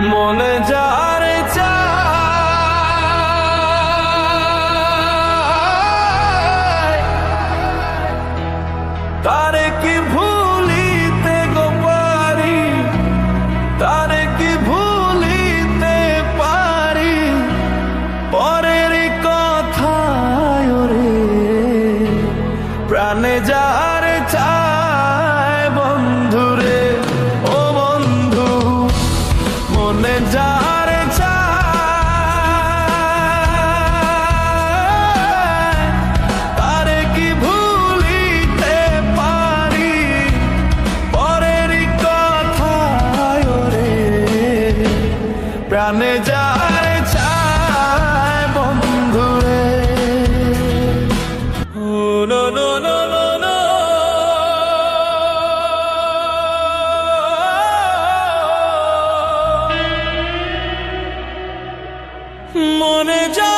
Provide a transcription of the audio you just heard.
মনে যারে চায় তারে কি ভুলিতে গো পারি, তারে কি ভুলিতে পারি, পরের কথায় রে প্রাণে যারে চায় বন্ধুরে, ও বন্ধু মনে যারে চায় তারে কি ভুলিতে পারি, পরের কথায় রে প্রাণে যারে চায় বন্ধুরে। ও no no no no no, মনে যা